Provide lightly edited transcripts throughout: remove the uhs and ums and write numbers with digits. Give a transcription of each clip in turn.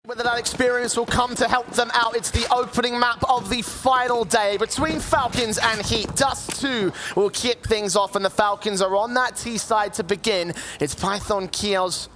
Whether that experience will come to help them out. It's the opening map of the final day between Falcons and HEET. Dust2 will kick things off, and the Falcons are on that T side to begin. It's Python, Kyojin.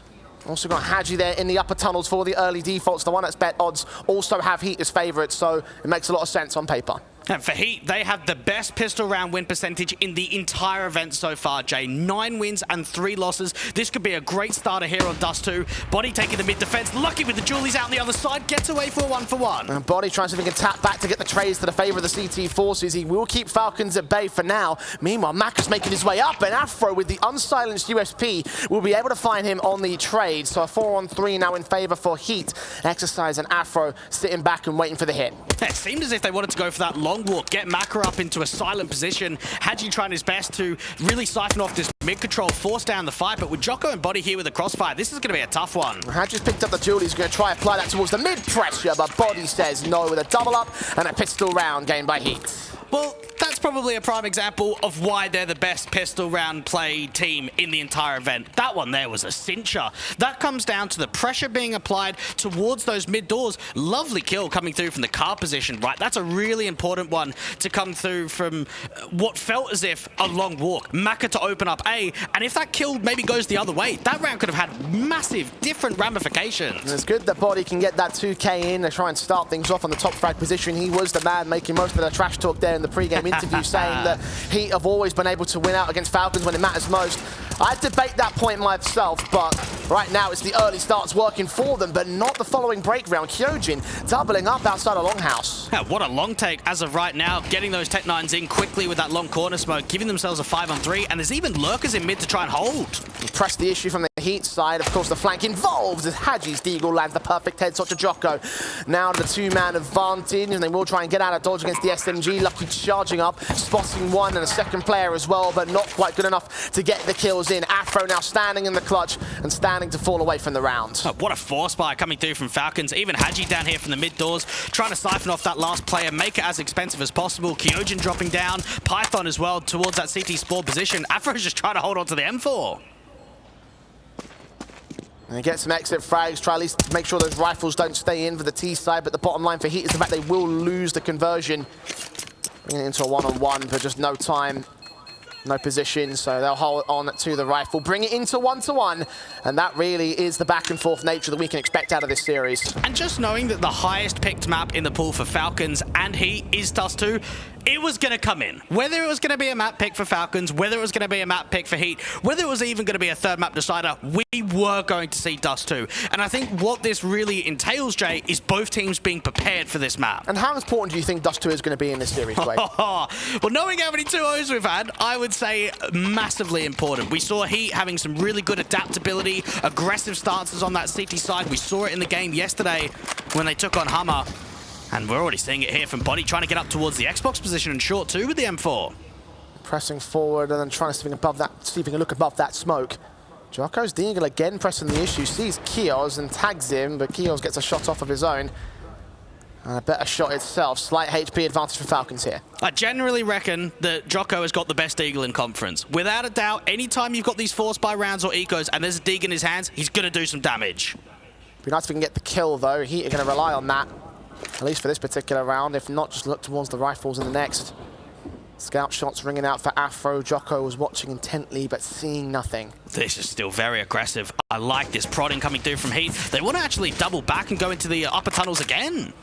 Also got hAdji there in the upper tunnels for the early defaults. The one that's bet odds also have HEET as favorites, so it makes a lot of sense on paper. And for HEET, they have the best pistol round win percentage in the entire event so far, Jay. 9 wins and 3 losses. This could be a great starter here on Dust2. bodyy taking the mid defense, lucky with the Julies out on the other side, gets away for a 1-for-1. And bodyy trying to see if he can tap back to get the trades to the favor of the CT forces. He will keep Falcons at bay for now. Meanwhile, Maka's making his way up, and Afro with the unsilenced USP will be able to find him on the trade. So a 4-on-3 now in favor for HEET. Exercise and Afro sitting back and waiting for the hit. It seemed as if they wanted to go for that long walk, get Maka up into a silent position. hAdji trying his best to really siphon off this mid-control, force down the fight, but with Djoko and bodyy here with the crossfire, this is going to be a tough one. hAdji's picked up the Julie. He's going to try and apply that towards the mid-pressure, but bodyy says no with a double up and a pistol round gained by HEET. Well, that's probably a prime example of why they're the best pistol round play team in the entire event. That one there was a cincher. That comes down to the pressure being applied towards those mid doors. Lovely kill coming through from the car position, right? That's a really important one to come through from what felt as if a long walk. Maka to open up A, and if that kill maybe goes the other way, that round could have had massive different ramifications. And it's good that bodyy can get that 2K in. They try and start things off on the top frag position. He was the man making most of the trash talk there in the pre-game interview, saying that HEET have always been able to win out against Falcons when it matters most. I debate that point myself, but right now it's the early starts working for them, but not the following break round. Kyojin doubling up outside of Longhouse. Yeah, what a long take as of right now, getting those Tech 9s in quickly with that long corner smoke, giving themselves a 5-on-3, and there's even lurkers in mid to try and hold. Press the issue from the HEET side. Of course, the flank involved as hAdji's deagle lands the perfect headshot to Djoko. Now the 2-man advantage, and they will try and get out of dodge against the SMG. Lucky charging up, spotting one and a second player as well, but not quite good enough to get the kills in. Afro now standing in the clutch and standing to fall away from the round. Oh, what a force buy coming through from Falcons. Even hAdji down here from the mid doors, trying to siphon off that last player, make it as expensive as possible. Kyojin dropping down, Python as well towards that CT spore position. Afro's just trying to hold on to the M4. And get some exit frags, try at least make sure those rifles don't stay in for the T side, but the bottom line for HEET is the fact they will lose the conversion. Bringing it into a 1-on-1, but just no time, no position, so they'll hold on to the rifle, bring it into 1-to-1, and that really is the back and forth nature that we can expect out of this series. And just knowing that the highest picked map in the pool for Falcons and HEET is Dust2, it was going to come in. Whether it was going to be a map pick for Falcons, whether it was going to be a map pick for HEET, whether it was even going to be a third map decider, we were going to see Dust2. And I think what this really entails, Jay, is both teams being prepared for this map. And how important do you think Dust2 is going to be in this series, Wade? Well, knowing how many 2-0s we've had, I would say massively important. We saw HEET having some really good adaptability, aggressive stances on that CT side. We saw it in the game yesterday when they took on Hummer. And we're already seeing it here from bodyy, trying to get up towards the Xbox position and short too with the M4. Pressing forward and then trying to see if he can look above that smoke. Djoko's deagle again pressing the issue, sees Kyojin and tags him, but Kyojin gets a shot off of his own. And a better shot itself. Slight HP advantage for Falcons here. I generally reckon that Djoko has got the best deagle in conference. Without a doubt, anytime you've got these force by rounds or ecos and there's a deagle in his hands, he's going to do some damage. Be nice if we can get the kill though. HEET are going to rely on that. At least for this particular round, if not, just look towards the rifles in the next. Scout shots ringing out for Afro. Djoko was watching intently, but seeing nothing. This is still very aggressive. I like this prodding coming through from HEET. They want to actually double back and go into the upper tunnels again.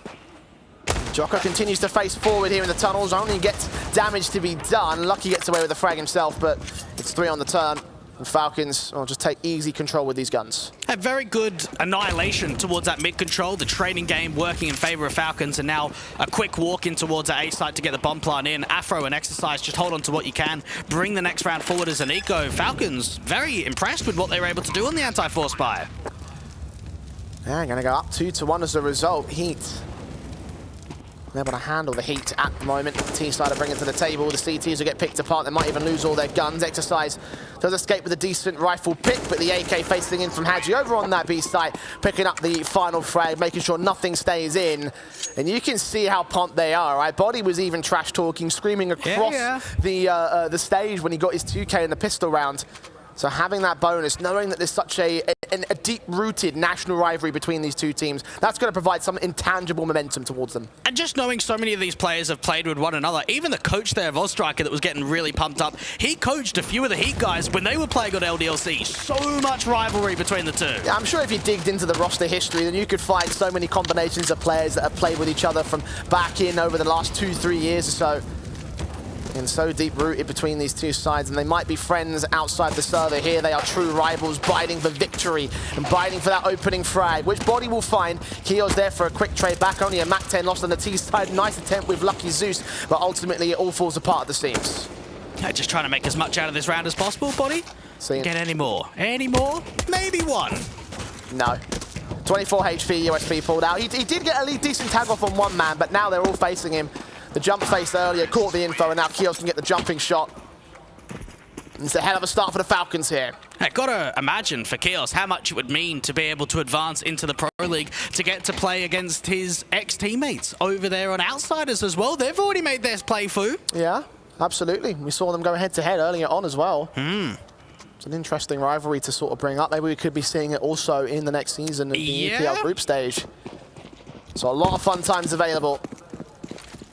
Djoko continues to face forward here in the tunnels. Only gets damage to be done. Lucky gets away with the frag himself, but it's 3 on the turn. And Falcons will just take easy control with these guns. A very good annihilation towards that mid-control, the training game working in favor of Falcons, and now a quick walk in towards that A site to get the bomb plant in. Afro and Exercise, just hold on to what you can. Bring the next round forward as an eco. Falcons very impressed with what they were able to do on the anti-force buy. Yeah, going to go up 2-1 as a result. HEET able to handle the HEET at the moment. T-side are bringing to the table. The CTs will get picked apart. They might even lose all their guns. Exercise does escape with a decent rifle pick, but the AK facing in from hAdji over on that B site, picking up the final frag, making sure nothing stays in. And you can see how pumped they are, right? bodyy was even trash talking, screaming across the stage when he got his 2K in the pistol round. So having that bonus, knowing that there's such a a deep-rooted national rivalry between these two teams. That's going to provide some intangible momentum towards them. And just knowing so many of these players have played with one another, even the coach there of Ozstriker that was getting really pumped up, he coached a few of the HEET guys when they were playing on LDLC. So much rivalry between the two. Yeah, I'm sure if you digged into the roster history, then you could find so many combinations of players that have played with each other from back in over the last 2-3 years or so. And so deep-rooted between these two sides, and they might be friends outside the server. Here they are true rivals, biting for victory and biting for that opening frag, which bodyy will find. Kyo's there for a quick trade back, only a Mac 10 lost on the T side. Nice attempt with Lucky Zeus, but ultimately it all falls apart at the seams. Just trying to make as much out of this round as possible, bodyy. Get any more? Any more? Maybe one. No. 24 HP, USP pulled out. He did get a decent tag off on one man, but now they're all facing him. The jump face earlier caught the info, and now Kyojin can get the jumping shot. It's a hell of a start for the Falcons here. I've got to imagine for Kyojin how much it would mean to be able to advance into the Pro League, to get to play against his ex-teammates over there on Outsiders as well. They've already made their play, Fu. Yeah, absolutely. We saw them go head-to-head earlier on as well. It's an interesting rivalry to sort of bring up. Maybe we could be seeing it also in the next season of the EPL group stage. So a lot of fun times available.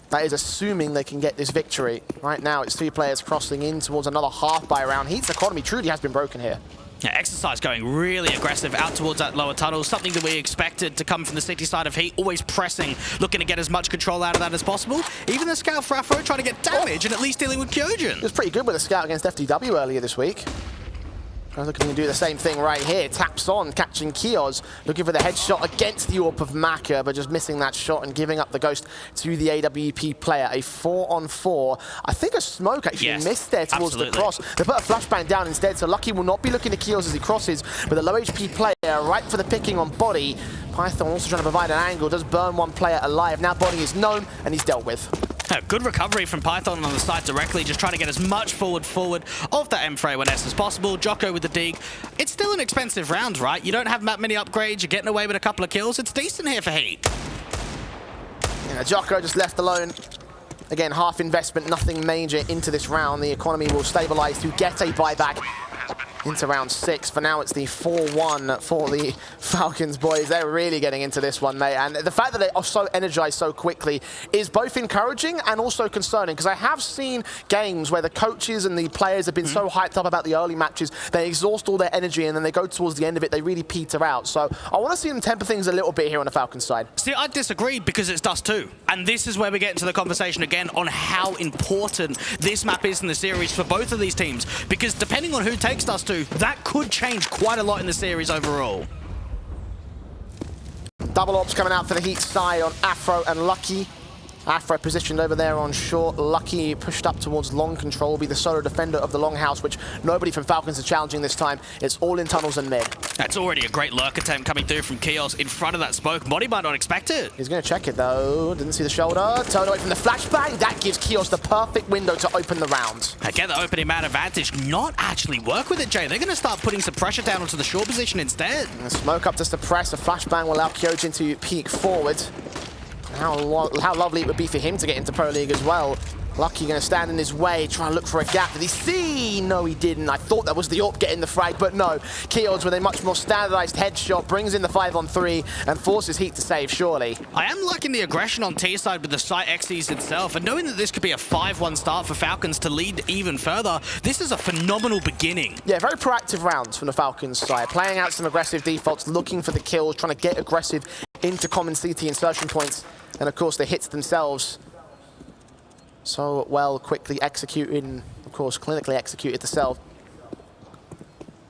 That is assuming they can get this victory. Right now, it's two players crossing in towards another half-buy round. HEET's economy truly has been broken here. Yeah, Exercise going really aggressive out towards that lower tunnel, something that we expected to come from the city side of HEET, always pressing, looking to get as much control out of that as possible. Even the scout for Afro trying to get damage and at least dealing with Kyojin. He was pretty good with a scout against FDW earlier this week. Looking to do the same thing right here. Taps on, catching Kyojin, looking for the headshot against the AWP of Maka, but just missing that shot and giving up the ghost to the AWP player. A 4-on-4. I think a smoke actually missed there towards the cross. They put a flashbang down instead, so Lucky will not be looking to Kyojin as he crosses, but the low HP player right for the picking on bodyy. Python also trying to provide an angle, does burn one player alive. Now bodyy is known and he's dealt with. Good recovery from Python on the side directly, just trying to get as much forward of that M-Fray-1S as possible. Djoko with the dig. It's still an expensive round, right? You don't have that many upgrades, you're getting away with a couple of kills. It's decent here for HEET. Yeah, Djoko just left alone. Again, half investment, nothing major into this round. The economy will stabilize to get a buyback into round 6. For now, it's the 4-1 for the Falcons, boys. They're really getting into this one, mate. And the fact that they are so energized so quickly is both encouraging and also concerning, because I have seen games where the coaches and the players have been so hyped up about the early matches, they exhaust all their energy, and then they go towards the end of it, they really peter out. So I want to see them temper things a little bit here on the Falcons side. See, I disagree, because it's Dust2. And this is where we get into the conversation again on how important this map is in the series for both of these teams, because depending on who takes Dust2, that could change quite a lot in the series overall. Double ops coming out for the HEET side on Afro and Lucky. Afro positioned over there on short. Lucky pushed up towards long control, will be the solo defender of the longhouse, which nobody from Falcons is challenging this time. It's all in tunnels and mid. That's already a great lurk attempt coming through from Kyojin in front of that smoke. bodyy might not expect it. He's going to check it though. Didn't see the shoulder. Turned away from the flashbang. That gives Kyojin the perfect window to open the round. Get the opening man advantage. Not actually work with it, Jay. They're going to start putting some pressure down onto the short position instead. And the smoke up to suppress. A flashbang will allow Kyojin to peek forward. How lovely it would be for him to get into Pro League as well. Lucky going to stand in his way, try and look for a gap. Did he see? No, he didn't. I thought that was the AWP getting the frag, but no. Kyojin with a much more standardized headshot brings in the 5-on-3 and forces HEET to save, surely. I am liking the aggression on T side with the site XEs itself, and knowing that this could be a 5-1 start for Falcons to lead even further, this is a phenomenal beginning. Yeah, very proactive rounds from the Falcons side. Playing out some aggressive defaults, looking for the kills, trying to get aggressive into common CT insertion points, and of course the hits themselves. So well, quickly executed, and of course clinically executed the cell.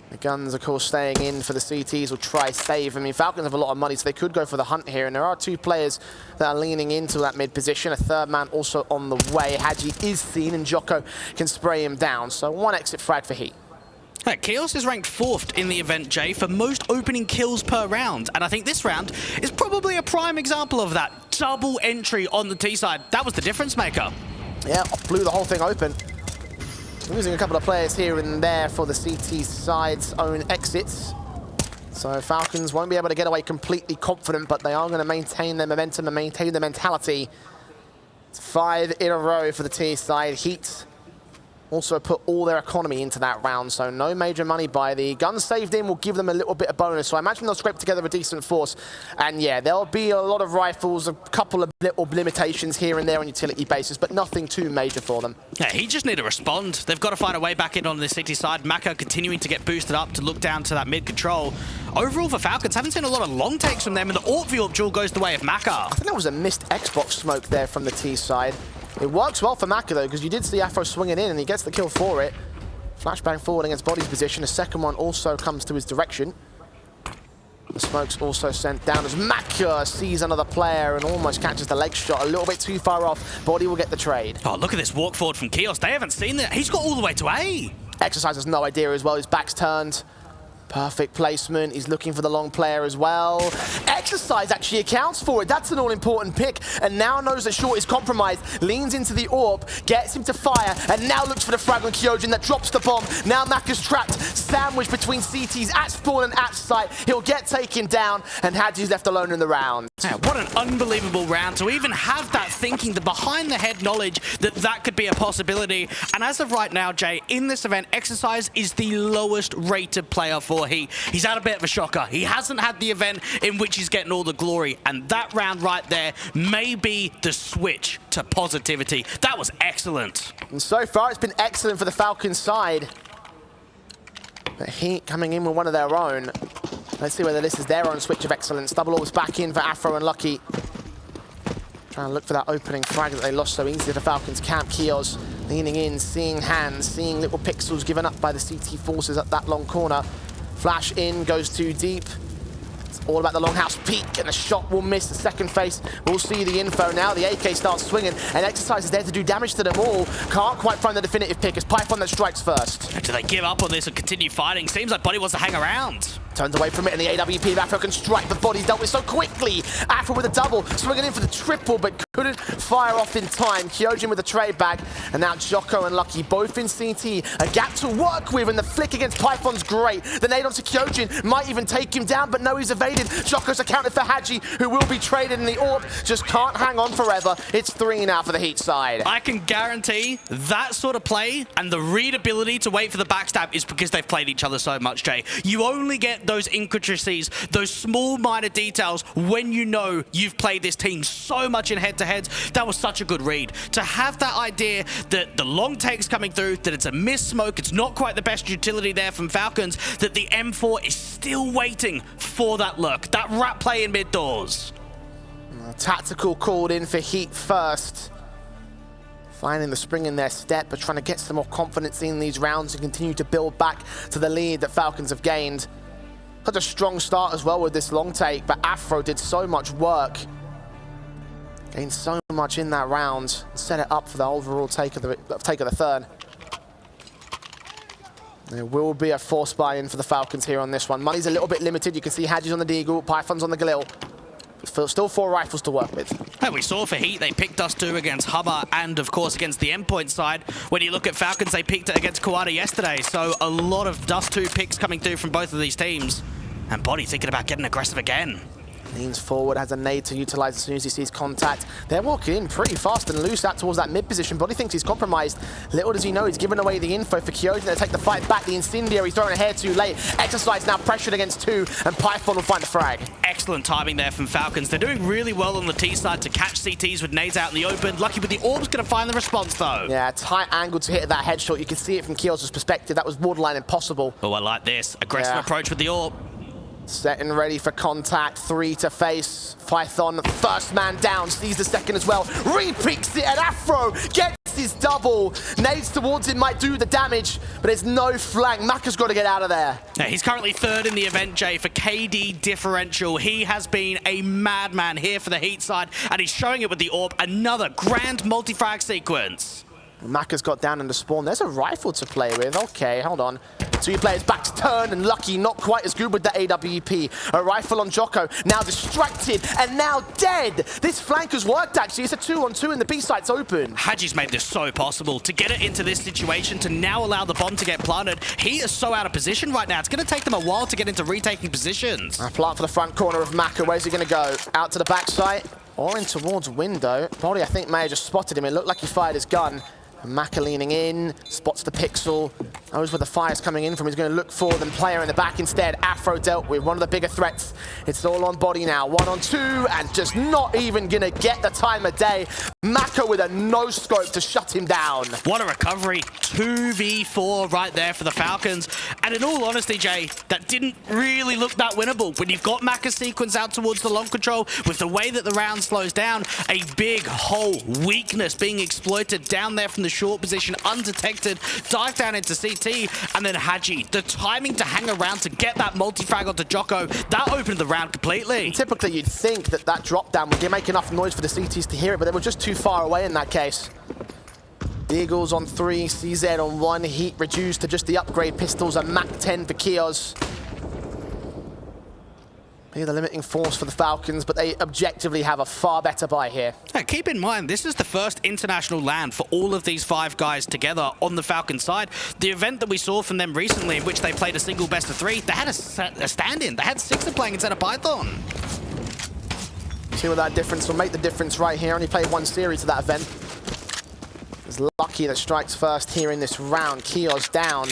The guns, of course, staying in for the CTs will try save. I mean, Falcons have a lot of money, so they could go for the hunt here, and there are two players that are leaning into that mid position. A third man also on the way. hAdji is seen, and Djoko can spray him down. So one exit frag for HEET. Kyojin is ranked 4th in the event, Jay, for most opening kills per round. And I think this round is probably a prime example of that. Double entry on the T side. That was the difference maker. Yeah, blew the whole thing open. Losing a couple of players here and there for the CT side's own exits. So Falcons won't be able to get away completely confident, but they are going to maintain their momentum and maintain their mentality. It's 5 in a row for the T side. HEET also put all their economy into that round, so no major money buy. The guns saved in will give them a little bit of bonus, so I imagine they'll scrape together a decent force. And yeah, there'll be a lot of rifles, a couple of little limitations here and there on utility bases, but nothing too major for them. Yeah, he just need to respond. They've got to find a way back in on the city side. Maka continuing to get boosted up to look down to that mid control. Overall for Falcons, haven't seen a lot of long takes from them, and the AWP v AWP duel goes the way of Maka. I think that was a missed Xbox smoke there from the T side. It works well for Maka though, because you did see Afro swing it in and he gets the kill for it. Flashbang forward against body's position. A second one also comes to his direction. The smoke's also sent down as Maka sees another player and almost catches the leg shot a little bit too far off. Body will get the trade. Oh, look at this walk forward from Kios. They haven't seen that. He's got all the way to A. Exercise has no idea as well. His back's turned. Perfect placement. He's looking for the long player as well. Exercise actually accounts for it. That's an all-important pick. And now knows that Short is compromised. Leans into the AWP, gets him to fire, and now looks for the frag on Kyojin that drops the bomb. Now Maka's trapped, sandwiched between CTs at spawn and at site. He'll get taken down, and hAdji's left alone in the round. Yeah, what an unbelievable round to even have that thinking, the behind-the-head knowledge that that could be a possibility. And as of right now, Jay, in this event, Exercise is the lowest rated player for HEET. He's had a bit of a shocker. He hasn't had the event in which he's getting all the glory, and that round right there may be the switch to positivity. That was excellent. And so far, it's been excellent for the Falcons side. But HEET coming in with one of their own. Let's see whether this is their own switch of excellence. Double orbs back in for Afro and Lucky. Trying to look for that opening frag that they lost so easily to the Falcons camp. Kios leaning in, seeing hands, seeing little pixels given up by the CT forces at that long corner. Flash in, goes too deep. It's all about the longhouse peak, and the shot will miss the second face. We'll see the info now. The AK starts swinging, and Exercise is there to do damage to them all. Can't quite find the definitive pick. It's Python that strikes first. Do they give up on this and continue fighting? Seems like Body wants to hang around. Turns away from it, and the AWP of Afro can strike, but Body's dealt with so quickly. Afro with a double, swinging in for the triple, but couldn't fire off in time. Kyojin with a trade bag, and now Djoko and Lucky both in CT. A gap to work with, and the flick against Python's great. The nade onto Kyojin might even take him down, but no, he's evaded. Djoko's accounted for hAdji, who will be traded in the AWP. Just can't hang on forever. It's 3 now for the HEET side. I can guarantee that sort of play and the readability to wait for the backstab is because they've played each other so much, Jay. You only get those intricacies, those small minor details when you know you've played this team so much in head-to-heads. That was such a good read. To have that idea that the long take's coming through, that it's a missed smoke, it's not quite the best utility there from Falcons, that the M4 is still waiting for that look, that rat play in mid doors. Tactical called in for HEET first. Finding the spring in their step, but trying to get some more confidence in these rounds and continue to build back to the lead that Falcons have gained. Such a strong start as well with this long take, but Afro did so much work. Gained so much in that round. Set it up for the overall take of the third. There will be a force buy-in for the Falcons here on this one. Money's a little bit limited. You can see hAdji's on the Deagle, Python's on the Galil. Still 4 rifles to work with. And we saw for HEET, they picked Dust2 against Hubba and, of course, against the endpoint side. When you look at Falcons, they picked it against Kawada yesterday. So a lot of Dust2 picks coming through from both of these teams. And Body thinking about getting aggressive again. Leans forward, has a nade to utilize as soon as he sees contact. They're walking in pretty fast and loose out towards that mid position. Body thinks he's compromised. Little does he know he's given away the info for Kyojin to take the fight back. The incendiary thrown a hair too late. Exercise now pressured against 2, and Python will find the frag. Excellent timing there from Falcons. They're doing really well on the T side to catch CTs with nades out in the open. Lucky with the orb's going to find the response though. Yeah, tight angle to hit that headshot. You can see it from Kios' perspective. That was borderline impossible. Oh, I like this. Aggressive approach with the orb. Set and ready for contact, 3 to face. Python, first man down, sees the second as well. Re-peeks it, and Afro gets his double. Nades towards him might do the damage, but there's no flank. Maka's got to get out of there. Yeah, he's currently 3rd in the event, Jay, for KD differential. He has been a madman here for the HEET side, and he's showing it with the AWP. Another grand multi-frag sequence. Maka's got down in the spawn. There's a rifle to play with. Okay, hold on. 2 players backs turn, and Lucky not quite as good with the AWP. A rifle on Djoko, now distracted and now dead. This flank has worked actually. It's a 2-on-2 and the B site's open. hAdji's made this so possible to get it into this situation, to now allow the bomb to get planted. He is so out of position right now. It's going to take them a while to get into retaking positions. A plant for the front corner of Maka. Where's he going to go? Out to the back site or in towards window. Body, I think, may have just spotted him. It looked like he fired his gun. Maka leaning in, spots the pixel, knows where the fire's coming in from. He's going to look for them. Player in the back instead. Afro dealt with one of the bigger threats. It's all on bodyy now. 1 on 2, and just not even going to get the time of day. Maka with a no-scope to shut him down. What a recovery. 2v4 right there for the Falcons. And in all honesty, Jay, that didn't really look that winnable. When you've got Maka's sequence out towards the long control, with the way that the round slows down, a big hole, weakness being exploited down there from the short position, undetected, dive down into CT, and then hAdji. The timing to hang around to get that multi-frag onto Djoko, that opened the round completely. Typically, you'd think that that drop down would make enough noise for the CTs to hear it, but they were just too far away in that case. The Eagles on 3, CZ on 1, HEET reduced to just the upgrade pistols, and Mach 10 for Kios. Be the limiting force for the Falcons, but they objectively have a far better buy here. Now, keep in mind, this is the first international LAN for all of these 5 guys together on the Falcon side. The event that we saw from them recently, in which they played a single best of 3, they had a stand-in. They had 6 playing instead of Python. See what that difference will make the difference right here. Only played 1 series of that event. It's Lucky that strikes first here in this round. Kios down.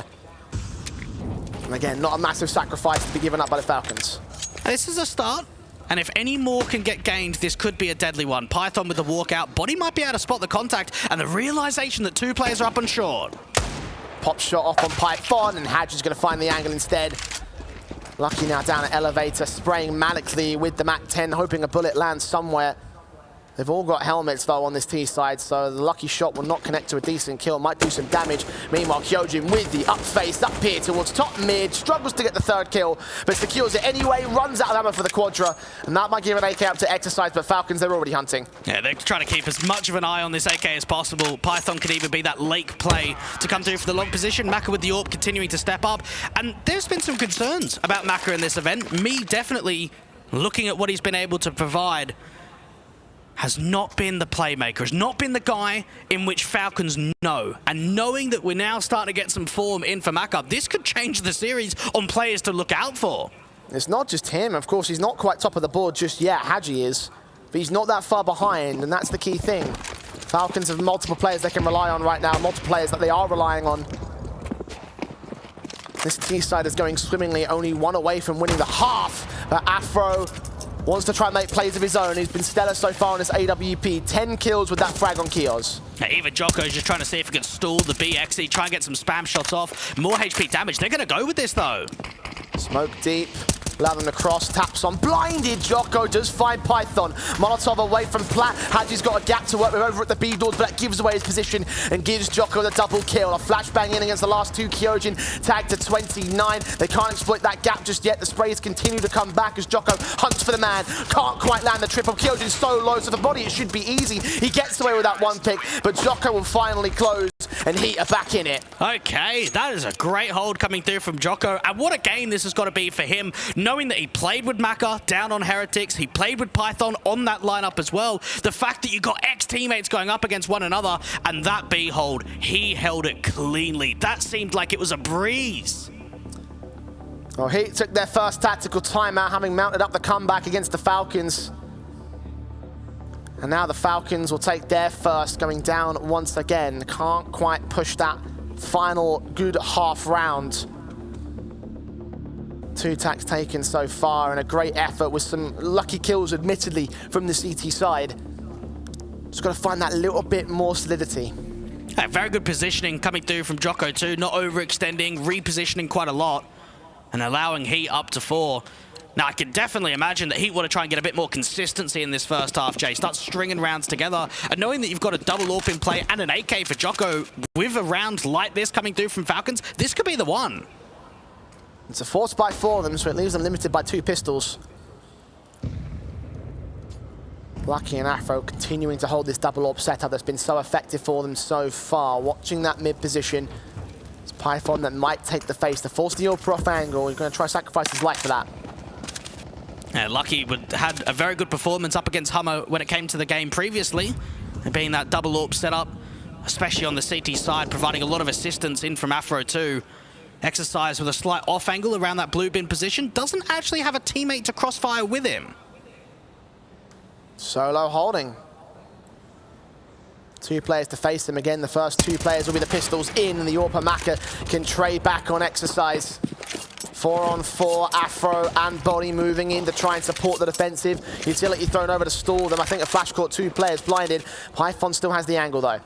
And again, not a massive sacrifice to be given up by the Falcons. This is a start, and if any more can get gained, this could be a deadly one. Python with the walkout. bodyy might be able to spot the contact, and the realization that 2 players are up on short. Pop shot off on Python, and hAdji's going to find the angle instead. Lucky now down at elevator, spraying malically with the Mach 10, hoping a bullet lands somewhere. They've all got helmets, though, on this T side, so the lucky shot will not connect to a decent kill. Might do some damage. Meanwhile, Kyojin with the up face, up here towards top mid. Struggles to get the 3rd kill, but secures it anyway. Runs out of ammo for the Quadra, and that might give an AK up to exercise, but Falcons, they're already hunting. Yeah, they're trying to keep as much of an eye on this AK as possible. Python could even be that late play to come through for the long position. Maka with the AWP continuing to step up. And there's been some concerns about Maka in this event. Me definitely looking at what he's been able to provide. Has not been the playmaker, has not been the guy in which Falcons know. And knowing that we're now starting to get some form in for Maka, this could change the series on players to look out for. It's not just him. Of course, he's not quite top of the board just yet. hAdji is, but he's not that far behind, and that's the key thing. Falcons have multiple players they can rely on right now, multiple players that they are relying on. This T side is going swimmingly, only 1 away from winning the half, but Afro wants to try and make plays of his own. He's been stellar so far in this AWP. 10 kills with that frag on Kios. Now, even Djoko is just trying to see if he can stall the BXE, try and get some spam shots off. More HP damage. They're going to go with this, though. Smoke deep. Allow them to cross, taps on, blinded. Djoko does find Python. Molotov away from Plat. hAdji's got a gap to work with over at the B doors, but that gives away his position and gives Djoko the double kill. A flashbang in against the last 2. Kyojin tagged to 29. They can't exploit that gap just yet. The sprays continue to come back as Djoko hunts for the man. Can't quite land the triple. Kyojin's so low, so for bodyy it should be easy. He gets away with that 1 pick, but Djoko will finally close, and HEET are back in it. Okay, that is a great hold coming through from Djoko, and what a game this has got to be for him, knowing that he played with Maka down on Heretics, he played with Python on that lineup as well. The fact that you got ex-teammates going up against one another, and that B hold, he held it cleanly. That seemed like it was a breeze. Well, HEET took their first tactical timeout, having mounted up the comeback against the Falcons. And now the Falcons will take their first, going down once again. Can't quite push that final good half round. 2 tacks taken so far, and a great effort with some lucky kills, admittedly, from the CT side. Just got to find that little bit more solidity. Yeah, very good positioning coming through from Djoko too, not overextending, repositioning quite a lot, and allowing HEET up to 4. Now, I can definitely imagine that HEET want to try and get a bit more consistency in this first half, Jay. Start stringing rounds together, and knowing that you've got a double AWP in play and an AK for Djoko with a round like this coming through from Falcons, this could be the one. It's a force buy for them, so it leaves them limited by 2 pistols. Lucky and Afro continuing to hold this double AWP setup that's been so effective for them so far. Watching that mid position. It's Python that might take the face to force the AWP off angle. He's going to try to sacrifice his life for that. Yeah, Lucky had a very good performance up against Hummer when it came to the game previously, being that double AWP setup, especially on the CT side, providing a lot of assistance in from Afro too. Exercise with a slight off angle around that blue bin position, doesn't actually have a teammate to crossfire with him. Solo holding. 2 players to face him again. The first 2 players will be the pistols in, and the Orpa Maka can trade back on exercise. 4-on-4, Afro and bodyy moving in to try and support the defensive. Utility thrown over to stall them. I think a flash caught 2 players blinded. Python still has the angle though.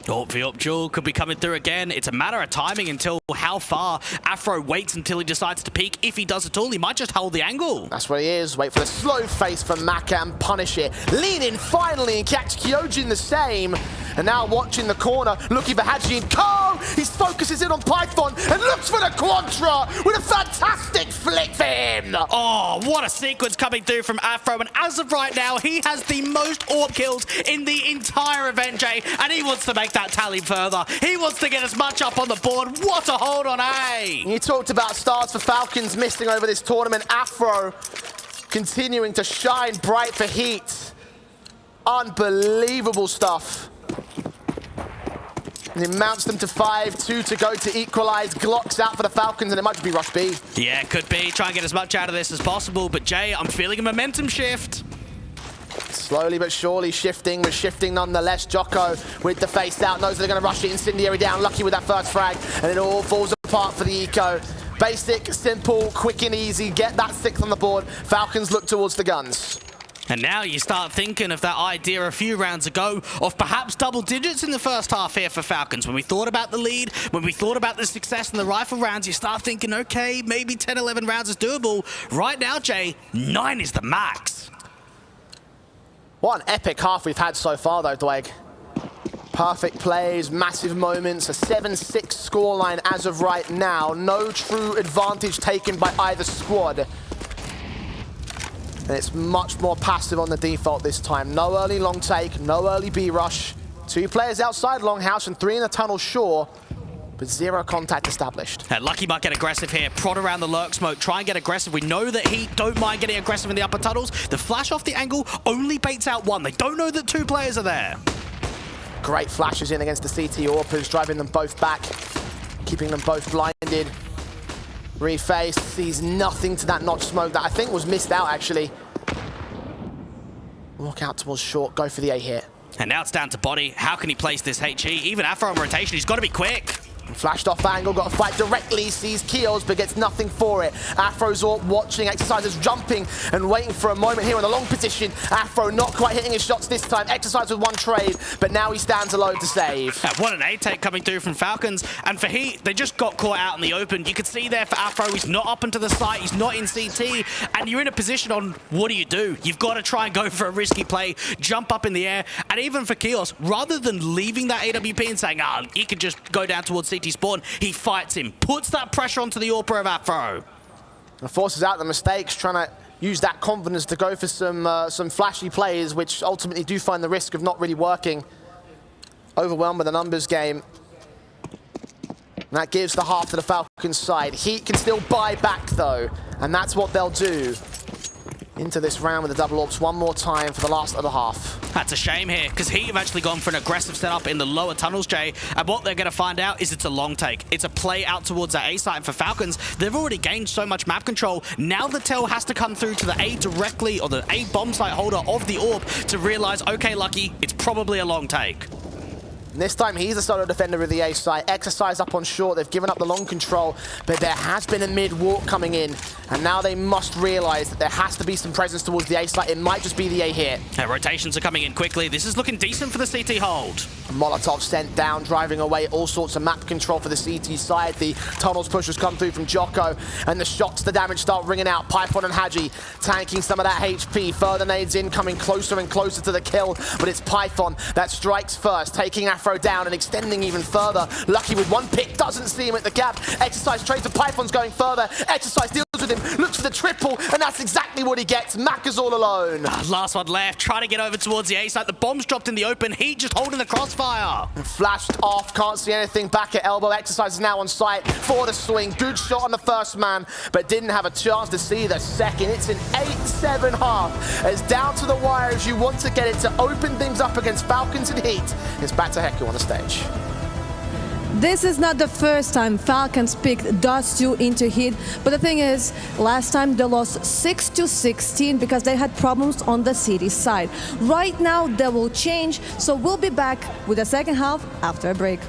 Oh, the up duel could be coming through again. It's a matter of timing until how far Afro waits until he decides to peek. If he does at all, he might just hold the angle. That's what he is. Wait for the slow face from Maka and punish it. Lean in finally and catch Kyojin the same. And now watching the corner, looking for hAdji and Ko. He focuses in on Python and looks for the Quadra with a fantastic flick for him. Oh, what a sequence coming through from Afro. And as of right now, he has the most AWP kills in the entire event, Jay. And he wants to make that tally further. He wants to get as much up on the board. What a hold on A. You talked about stars for Falcons missing over this tournament. Afro continuing to shine bright for HEET. Unbelievable stuff. And it mounts them to 5, 2 to go to equalize. Glocks out for the Falcons, and it might just be Rush B. Yeah, it could be. Try and get as much out of this as possible. But Jay, I'm feeling a momentum shift. Slowly but surely shifting, but shifting nonetheless. Djoko with the face out, knows they're going to rush it. Incendiary down, lucky with that first frag, and it all falls apart for the eco. Basic, simple, quick and easy. Get that 6th on the board. Falcons look towards the guns. And now you start thinking of that idea a few rounds ago of perhaps double digits in the first half here for Falcons. When we thought about the lead, when we thought about the success in the rifle rounds, you start thinking, okay, maybe 10, 11 rounds is doable. Right now, Jay, 9 is the max. What an epic half we've had so far, though, Dweg. Perfect plays, massive moments, a 7-6 scoreline as of right now. No true advantage taken by either squad. And it's much more passive on the default this time. No early long take, no early B rush. 2 players outside Longhouse and 3 in the tunnel shore, but 0 contact established. Lucky might get aggressive here. Prod around the lurk smoke. Try and get aggressive. We know that HEET don't mind getting aggressive in the upper tunnels. The flash off the angle only baits out 1. They don't know that 2 players are there. Great flashes in against the CT Orpas, driving them both back, keeping them both blinded. Reface sees nothing to that notch smoke that I think was missed out, actually. Walk out towards short, go for the A hit. And now it's down to bodyy. How can he place this HE? Even Afro on rotation, he's got to be quick. Flashed off angle, got to fight directly, sees Keels, but gets nothing for it. Afro's all watching, Exercisers jumping and waiting for a moment here in the long position. Afro not quite hitting his shots this time. Exercise with 1 trade, but now he stands alone to save. What an A-take coming through from Falcons. And for HEET, they just got caught out in the open. You could see there for Afro, he's not up into the site, he's not in CT, and you're in a position on what do? You've got to try and go for a risky play, jump up in the air, and even for Keels, rather than leaving that AWP and saying, he could just go down towards CT spawn, he fights him, puts that pressure onto the Orpa of Afro. And forces out the mistakes, trying to use that confidence to go for some flashy plays, which ultimately do find the risk of not really working. Overwhelmed with the numbers game. And that gives the half to the Falcons side. HEET can still buy back though, and that's what they'll do. Into this round with the double orbs one more time for the last of the half. That's a shame here, because HEET have actually gone for an aggressive setup in the lower tunnels, Jay, and what they're going to find out is it's a long take. It's a play out towards that A site, and for Falcons, they've already gained so much map control. Now the tell has to come through to the A directly, or the A bomb site holder of the orb, to realize, okay, Lucky, it's probably a long take. And this time he's the solo defender of the A site. Exercise up on short, they've given up the long control, but there has been a mid walk coming in, and now they must realize that there has to be some presence towards the A site. It might just be the A hit. Rotations are coming in quickly. This is looking decent for the CT hold. Molotov sent down, driving away all sorts of map control for the CT side. The tunnels pushers come through from Djoko, and the shots, the damage start ringing out. Python and hAdji tanking some of that HP. Further nades in, coming closer and closer to the kill, but it's Python that strikes first, taking Afro down and extending even further. Lucky with 1 pick, doesn't see him at the gap. Exercise trades, and Python's going further. Exercise deals with him, looks for the triple, and that's exactly what he gets. Maka's all alone. Last one left, trying to get over towards the A site. The bomb's dropped in the open. HEET just holding the crossfire. And flashed off, can't see anything back at elbow. Exercise is now on site for the swing. Good shot on the first man, but didn't have a chance to see the second. It's an 8-7 half. It's down to the wire as you want to get it to open things up against Falcons and HEET. It's back to Heku on the stage. This is not the first time Falcons picked Dust2 into HEET, but the thing is, last time they lost 6-16 because they had problems on the city side. Right now, that will change, so we'll be back with the second half after a break.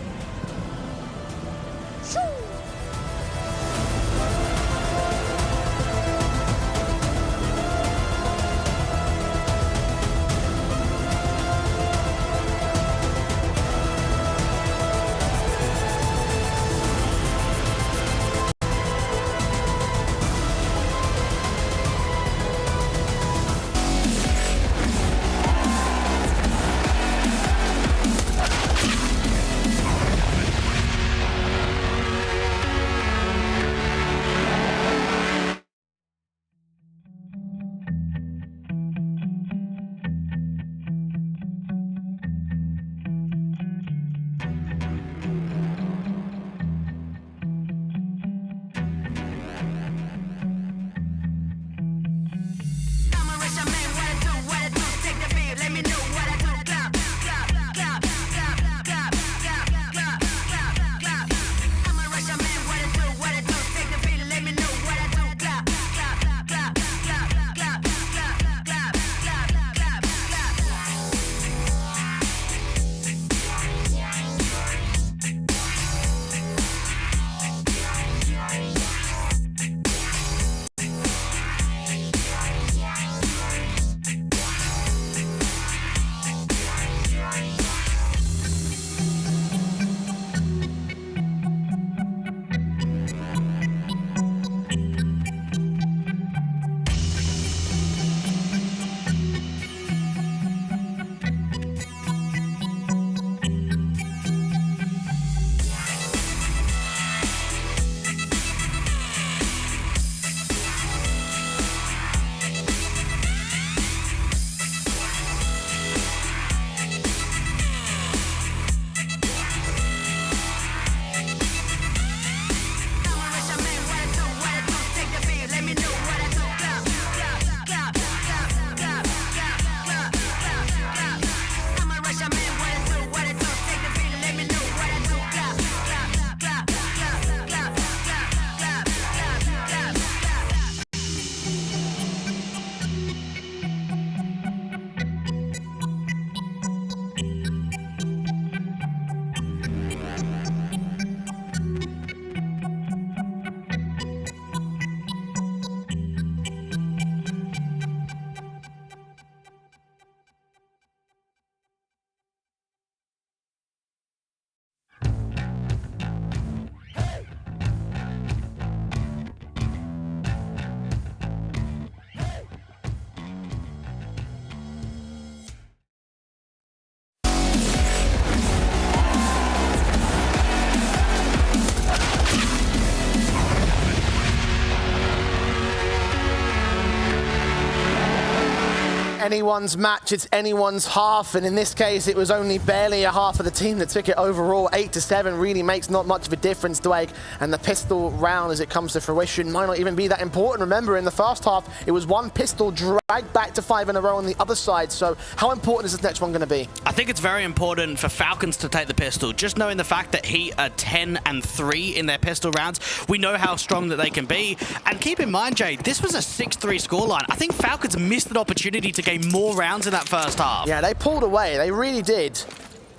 Anyone's match, it's anyone's half, and in this case it was only barely a half of the team that took it overall. 8-7 really makes not much of a difference, Dwayne, and the pistol round as it comes to fruition might not even be that important. Remember, in the first half it was one pistol dragged back to 5 in a row on the other side, so how important is this next one going to be? I think it's very important for Falcons to take the pistol. Just knowing the fact that HEET are 10-3 in their pistol rounds, we know how strong that they can be. And keep in mind, Jay, this was a 6-3 scoreline. I think Falcons missed an opportunity to gain more rounds in that first half. Yeah, they pulled away. They really did.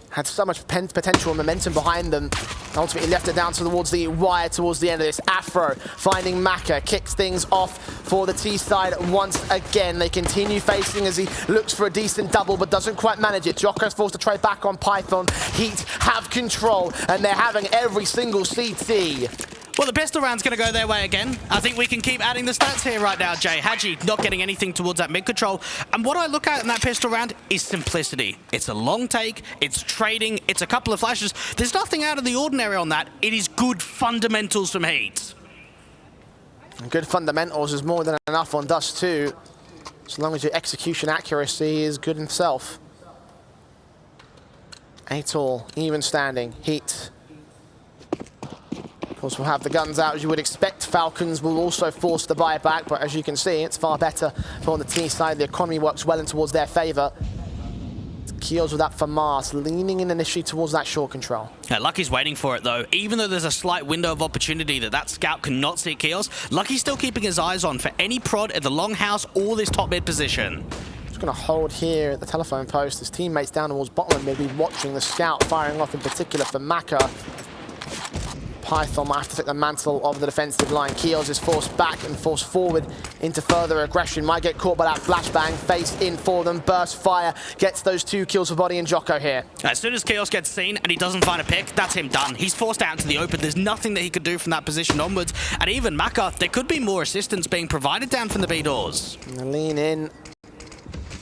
Had so much potential and momentum behind them. Ultimately left it down towards the wire towards the end of this. Afro finding Maka, kicks things off for the T side once again. They continue facing as he looks for a decent double but doesn't quite manage it. Djoko is forced to try back on Python. HEET have control and they're having every single CT. Well, the pistol round's going to go their way again. I think we can keep adding the stats here right now, Jay. hAdji not getting anything towards that mid control. And what I look at in that pistol round is simplicity. It's a long take, it's trading, it's a couple of flashes. There's nothing out of the ordinary on that. It is good fundamentals from HEET. Good fundamentals is more than enough on Dust2, as long as your execution accuracy is good in itself. 8-all, even standing, HEET. Of course, we'll have the guns out as you would expect. Falcons will also force the buyback, but as you can see, it's far better for on the T side. The economy works well in towards their favor. Keels with that FAMAS, leaning in initially towards that short control. Yeah, Lucky's waiting for it though. Even though there's a slight window of opportunity that scout cannot see Keels, Lucky's still keeping his eyes on for any prod at the long house or this top mid position. Just going to hold here at the telephone post. His teammates down towards bottom and maybe watching the scout firing off in particular for Maka. Python might have to take the mantle of the defensive line. Keels is forced back and forced forward into further aggression. Might get caught by that flashbang. Face in for them. Burst fire. Gets those 2 kills for bodyy and Djoko here. As soon as Keels gets seen and he doesn't find a pick, that's him done. He's forced out into the open. There's nothing that he could do from that position onwards. And even Maka, there could be more assistance being provided down from the B doors. And they lean in.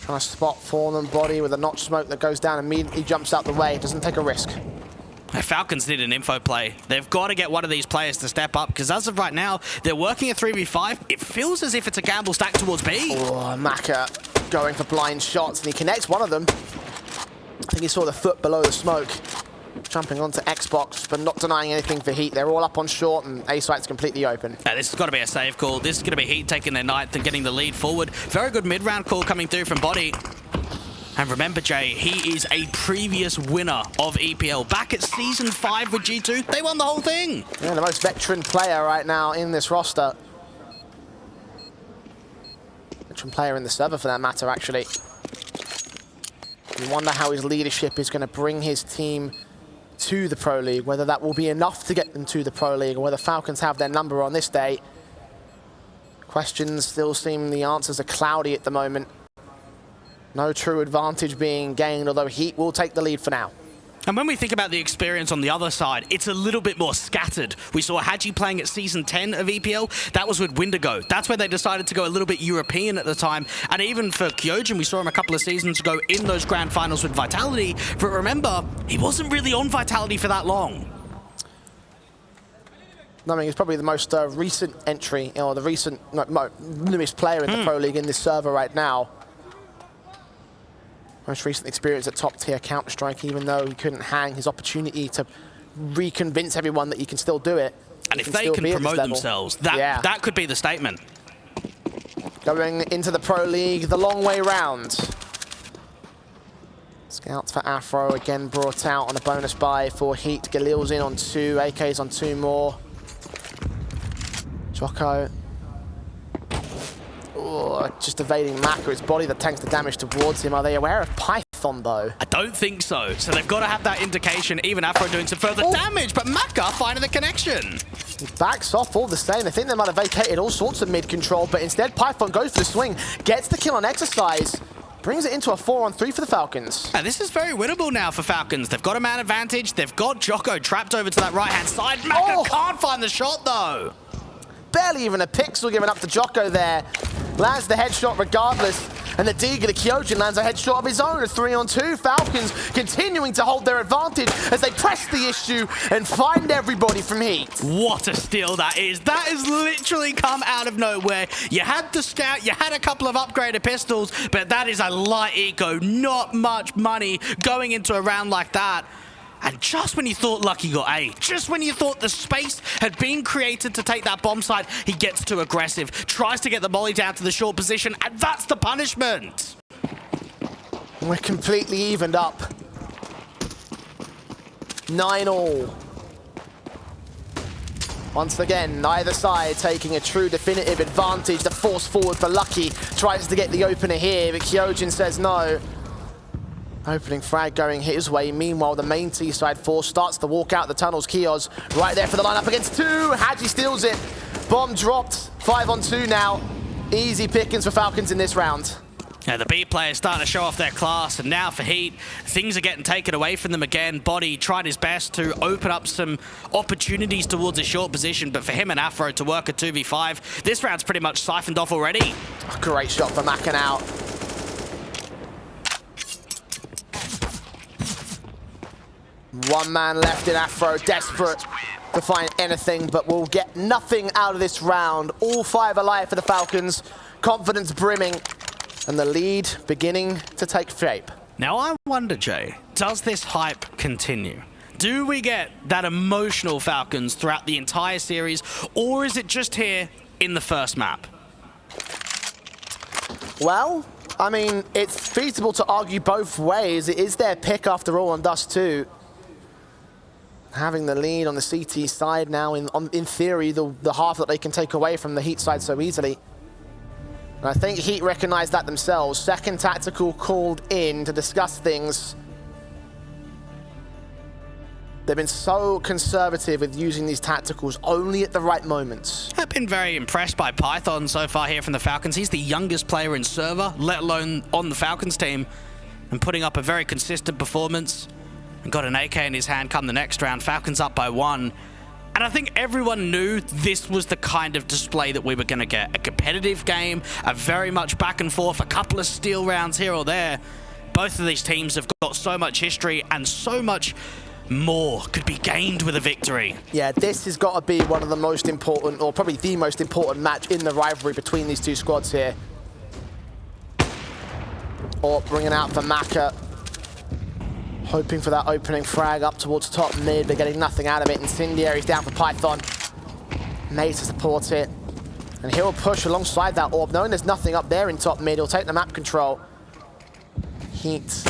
Trying to spot for them. bodyy with a notch smoke that goes down immediately, jumps out the way. Doesn't take a risk. Falcons need an info play. They've got to get one of these players to step up, because as of right now, they're working a 3v5. It feels as if it's a gamble stack towards B. Oh, Maka going for blind shots, and he connects one of them. I think he saw the foot below the smoke. Jumping onto Xbox, but not denying anything for HEET. They're all up on short, and A site's completely open. This has got to be a save call. This is going to be HEET taking their 9th and getting the lead forward. Very good mid-round call coming through from bodyy. And remember, Jay, he is a previous winner of EPL. Back at Season 5 with G2, they won the whole thing. Yeah, the most veteran player right now in this roster. Veteran player in the server, for that matter, actually. You wonder how his leadership is going to bring his team to the Pro League, whether that will be enough to get them to the Pro League, or whether Falcons have their number on this day. Questions still seem the answers are cloudy at the moment. No true advantage being gained, although HEET will take the lead for now. And when we think about the experience on the other side, it's a little bit more scattered. We saw hAdji playing at Season 10 of EPL. That was with Windigo. That's where they decided to go a little bit European at the time. And even for Kyojin, we saw him a couple of seasons ago in those grand finals with Vitality. But remember, he wasn't really on Vitality for that long. I mean, he's probably the most recent entry, or the recent newest player in the Pro League in this server right now. Most recent experience at top-tier Counter-Strike, even though he couldn't hang his opportunity to reconvince everyone that you can still do it. And if they can promote themselves, that could be the statement. Going into the Pro League the long way round. Scouts for Afro, again brought out on a bonus buy for HEET. Galil's in on 2, AK's on 2 more. Djoko. Oh, just evading Maka. It's bodyy that tanks the damage towards him. Are they aware of Python, though? I don't think so. So they've got to have that indication. Even Afro doing some further damage, but Maka finding the connection. He backs off all the same. They think they might have vacated all sorts of mid-control, but instead Python goes for the swing, gets the kill on Exercise, brings it into a 4-on-3 for the Falcons. And this is very winnable now for Falcons. They've got a man advantage. They've got Djoko trapped over to that right-hand side. Maka can't find the shot, though. Barely even a pixel given up to Djoko there. Lands the headshot regardless, and the Diga, the Kyojin, lands a headshot of his own, a 3-on-2. Falcons continuing to hold their advantage as they press the issue and find everybody from HEET. What a steal that is. That has literally come out of nowhere. You had the scout, you had a couple of upgraded pistols, but that is a light eco. Not much money going into a round like that. And just when you thought Lucky got A, just when you thought the space had been created to take that bomb site, he gets too aggressive, tries to get the volley down to the short position, and that's the punishment. We're completely evened up. 9-all. Once again, neither side taking a true definitive advantage. The force forward for Lucky tries to get the opener here, but Kyojin says no. Opening frag going his way. Meanwhile, the main T-side force starts to walk out the tunnels. Kios right there for the lineup against 2. hAdji steals it. Bomb dropped. 5-on-2 now. Easy pickings for Falcons in this round. Yeah, the B players starting to show off their class, and now for HEET, things are getting taken away from them again. bodyy tried his best to open up some opportunities towards a short position, but for him and Afro to work a 2v5, this round's pretty much siphoned off already. Great shot for Maka now. One man left in Afro, desperate to find anything, but will get nothing out of this round. All 5 alive for the Falcons, confidence brimming, and the lead beginning to take shape. Now I wonder, Jay, does this hype continue? Do we get that emotional Falcons throughout the entire series, or is it just here in the first map? Well, I mean, it's feasible to argue both ways. It is their pick after all on Dust2. Having the lead on the CT side now, in theory, the half that they can take away from the HEET side so easily. And I think HEET recognized that themselves. Second tactical called in to discuss things. They've been so conservative with using these tacticals only at the right moments. I've been very impressed by Python so far here from the Falcons. He's the youngest player in server, let alone on the Falcons team, and putting up a very consistent performance. And got an AK in his hand come the next round. Falcons up by 1. And I think everyone knew this was the kind of display that we were going to get. A competitive game, a very much back and forth, a couple of steal rounds here or there. Both of these teams have got so much history and so much more could be gained with a victory. Yeah, this has got to be one of the most important, or probably the most important match in the rivalry between these two squads here. Or bringing out for Maka. Hoping for that opening frag up towards top mid, but getting nothing out of it. Incendiary's down for Python. Made to support it. And he'll push alongside that orb, knowing there's nothing up there in top mid. He'll take the map control. HEET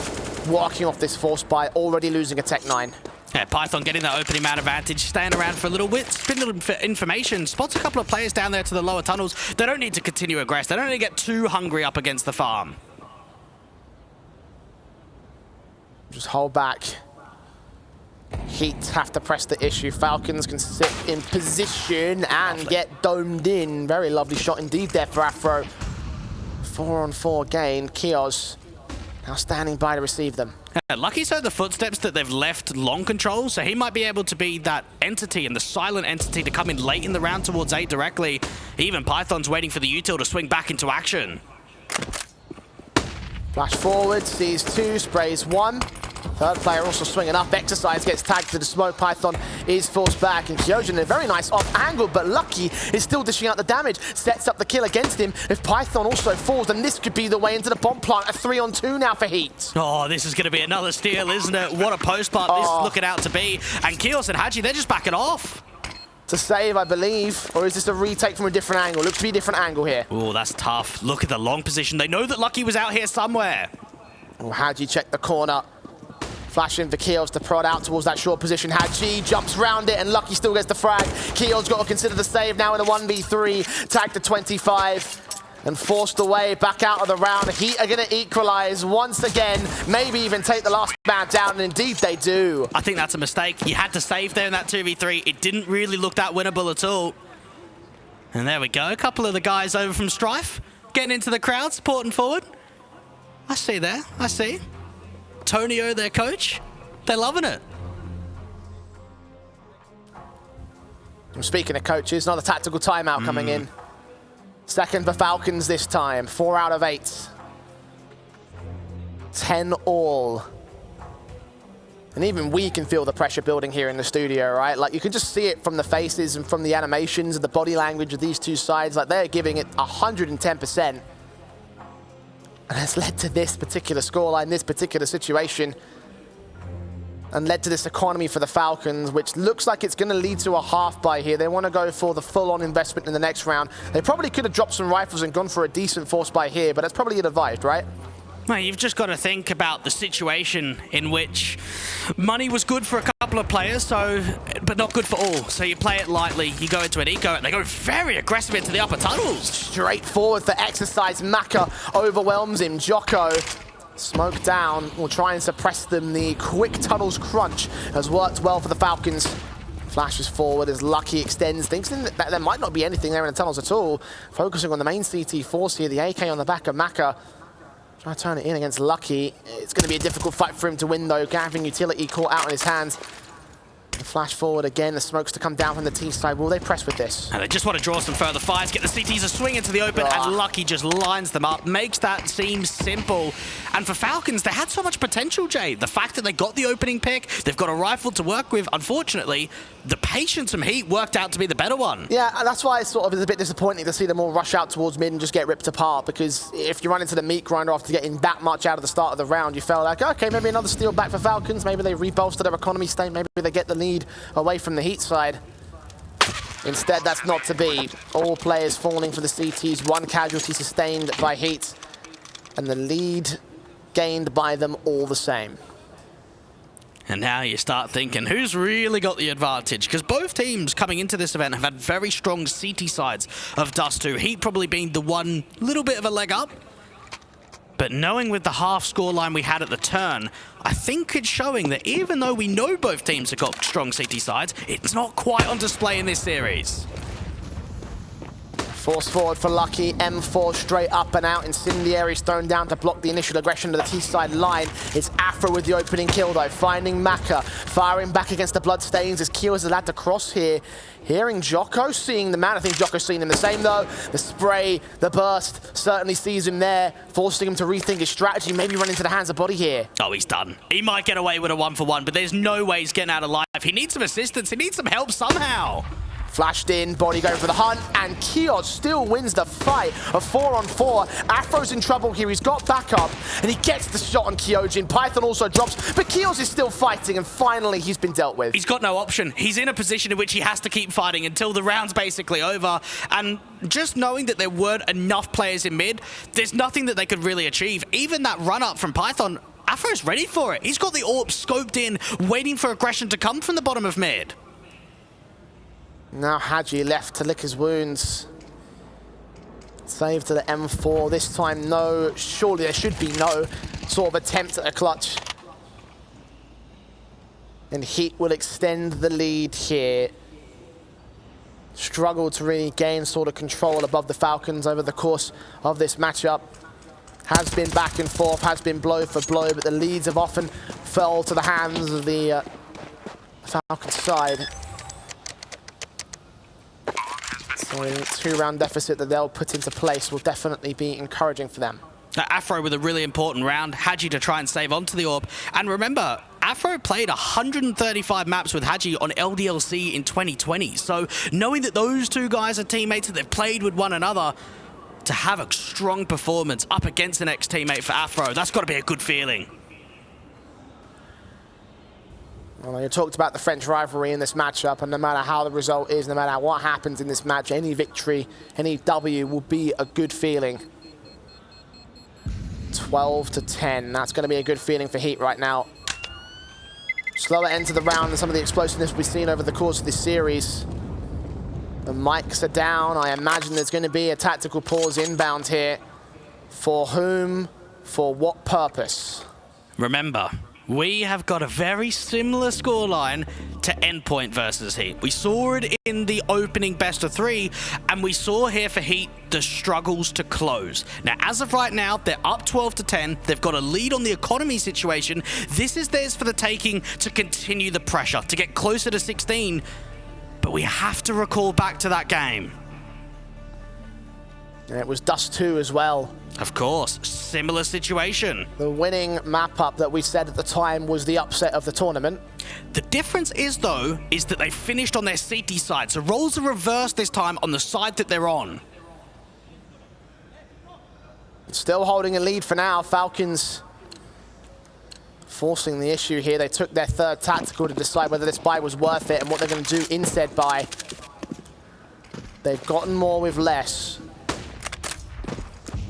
walking off this force by already losing a Tech 9. Yeah, Python getting that opening man advantage, staying around for a little bit, spin a little information, spots a couple of players down there to the lower tunnels. They don't need to continue aggress. They don't need to get too hungry up against the farm. Just hold back. HEET have to press the issue. Falcons can sit in position and get domed in. Very lovely shot indeed there for Afro. 4-on-4 gain. Kyojin now standing by to receive them. Yeah, lucky so the footsteps that they've left long control, so he might be able to be that entity and the silent entity to come in late in the round towards 8 directly. Even Python's waiting for the util to swing back into action. Flash forward, sees 2, sprays 1. Third player also swinging up. Exercise gets tagged to the smoke. Python is forced back. And Kyojin, a very nice off angle, but Lucky is still dishing out the damage. Sets up the kill against him. If Python also falls, then this could be the way into the bomb plant. A 3-on-2 now for HEET. Oh, this is going to be another steal, isn't it? What a post plant this is looking out to be. And Kyojin and hAdji, they're just backing off. To save, I believe. Or is this a retake from a different angle? Looks to be a different angle here. Oh, that's tough. Look at the long position. They know that Lucky was out here somewhere. Oh, hAdji check the corner. Flashing for Kyojin to prod out towards that short position. hAdji jumps round it and Lucky still gets the frag. Kyojin's got to consider the save now in a 1v3. Tagged to 25 and forced away back out of the round. HEET are going to equalize once again. Maybe even take the last man down, and indeed they do. I think that's a mistake. You had to save there in that 2v3. It didn't really look that winnable at all. And there we go. A couple of the guys over from Strife getting into the crowd, supporting forward. I see there. I see. Tonio, their coach, they're loving it. Speaking of coaches, another tactical timeout coming in. Second for Falcons this time, 4 out of 8. 10 all. And even we can feel the pressure building here in the studio, right? Like, you can just see it from the faces and from the animations and the body language of these two sides. Like, they're giving it 110%. And has led to this particular scoreline, this particular situation, and led to this economy for the Falcons, which looks like it's going to lead to a half buy here. They want to go for the full-on investment in the next round. They probably could have dropped some rifles and gone for a decent force buy here, but that's probably ill-advised, right? Well, you've just got to think about the situation in which money was good for a couple of players, but not good for all. So you play it lightly, you go into an eco, and they go very aggressive into the upper tunnels. Straight forward for Exercise. Maka overwhelms him. Djoko, smoke down, will try and suppress them. The quick tunnels crunch has worked well for the Falcons. Flashes forward as Lucky extends, thinking that there might not be anything there in the tunnels at all. Focusing on the main CT force here, the AK on the back of Maka. Trying to turn it in against Lucky. It's going to be a difficult fight for him to win, though. Having utility caught out in his hands. The flash forward again, the smokes to come down from the T side. Will they press with this? And they just want to draw some further fires, get the CTs a swing into the open, and Lucky just lines them up, makes that seem simple. And for Falcons, they had so much potential, Jay. The fact that they got the opening pick, they've got a rifle to work with. Unfortunately, the patience from HEET worked out to be the better one. Yeah, and that's why it sort of is a bit disappointing to see them all rush out towards mid and just get ripped apart, because if you run into the meat grinder after getting that much out of the start of the round, you felt like, okay, maybe another steal back for Falcons. Maybe they rebolster their economy state. Maybe they get the lead away from the HEET side. Instead, that's not to be. All players falling for the CTs. 1 casualty sustained by HEET. and the lead gained by them all the same. And now you start thinking, who's really got the advantage? Because both teams coming into this event have had very strong CT sides of Dust2. HEET probably being the one little bit of a leg up. But knowing with the half scoreline we had at the turn, I think it's showing that even though we know both teams have got strong CT sides, it's not quite on display in this series. Force forward for Lucky, M4 straight up and out. Incendiary's thrown down to block the initial aggression to the T-side line. It's Afro with the opening kill though, finding Maka, firing back against the Bloodstains as Kyo is allowed to cross here. Hearing Djoko, seeing the man. I think Djoko's seeing him the same though. The spray, the burst, certainly sees him there, forcing him to rethink his strategy, maybe run into the hands of bodyy here. Oh, he's done. He might get away with a 1-for-1, but there's no way he's getting out alive. He needs some assistance, he needs some help somehow. Flashed in, bodyy going for the hunt, and Kyojin still wins the fight. A 4-on-4. Afro's in trouble here. He's got backup, and he gets the shot on Kyojin. Python also drops, but Kyojin is still fighting, and finally he's been dealt with. He's got no option. He's in a position in which he has to keep fighting until the round's basically over. And just knowing that there weren't enough players in mid, there's nothing that they could really achieve. Even that run-up from Python, Afro's ready for it. He's got the AWP scoped in, waiting for aggression to come from the bottom of mid. Now hAdji left to lick his wounds. Save to the M4. This time, no. Surely there should be no sort of attempt at a clutch. And HEET will extend the lead here. Struggled to really gain sort of control above the Falcons over the course of this matchup. Has been back and forth, has been blow for blow, but the leads have often fell to the hands of the Falcons side. So a 2-round deficit that they'll put into place will definitely be encouraging for them. Afro with a really important round, hAdji to try and save onto the AWP. And remember, Afro played 135 maps with hAdji on LDLC in 2020. So knowing that those two guys are teammates, that they've played with one another, to have a strong performance up against an ex-teammate for Afro, that's got to be a good feeling. Well, you talked about the French rivalry in this matchup, and no matter how the result is, no matter what happens in this match, any victory, any W will be a good feeling. 12-10, that's going to be a good feeling for HEET right now. Slower end to the round than some of the explosiveness we've seen over the course of this series. The mics are down. I imagine there's going to be a tactical pause inbound here. For whom? For what purpose? Remember, we have got a very similar scoreline to Endpoint versus HEET. We saw it in the opening best of 3, and we saw here for HEET the struggles to close. Now, as of right now, they're up 12-10. They've got a lead on the economy situation. This is theirs for the taking to continue the pressure, to get closer to 16. But we have to recall back to that game. And it was Dust2 as well. Of course, similar situation. The winning map-up that we said at the time was the upset of the tournament. The difference is, though, is that they finished on their CT side. So roles are reversed this time on the side that they're on. Still holding a lead for now. Falcons forcing the issue here. They took their third tactical to decide whether this buy was worth it and what they're going to do in said buy. They've gotten more with less.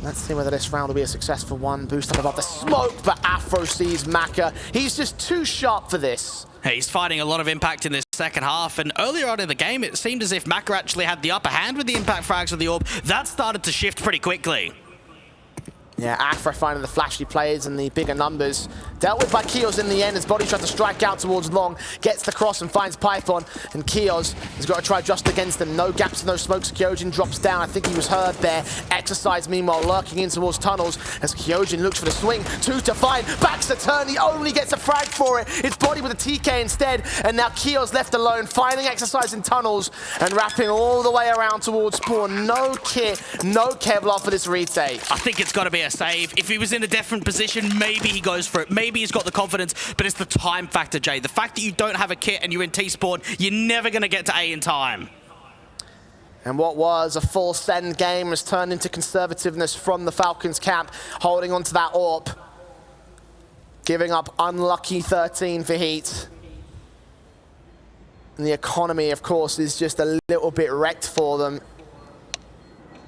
Let's see whether this round will be a successful one. Boost up above the smoke, but Afro sees Maka. He's just too sharp for this. Hey, he's fighting a lot of impact in this second half, and earlier on in the game, it seemed as if Maka actually had the upper hand with the impact frags of the AWP. That started to shift pretty quickly. Yeah, Afro finding the flashy plays and the bigger numbers. Dealt with by Kyojin in the end as bodyy tries to strike out towards long, gets the cross and finds Python, and Kyojin has got to try just against them. No gaps and no smokes. Kyojin drops down. I think he was heard there. Exercise meanwhile lurking in towards tunnels as Kyojin looks for the swing. 2 to find, backs the turn. He only gets a frag for it. It's bodyy with a TK instead, and now Kyojin's left alone, finding Exercise in tunnels and wrapping all the way around towards spawn. No kit, no Kevlar for this retake. I think it's got to be a save. If he was in a different position, maybe he goes for it. Maybe he's got the confidence, but it's the time factor, Jay. The fact that you don't have a kit and you're in T-spawn, you're never going to get to A in time. And what was a full send game has turned into conservativeness from the Falcons camp, holding on to that AWP. Giving up unlucky 13 for HEET. And the economy, of course, is just a little bit wrecked for them.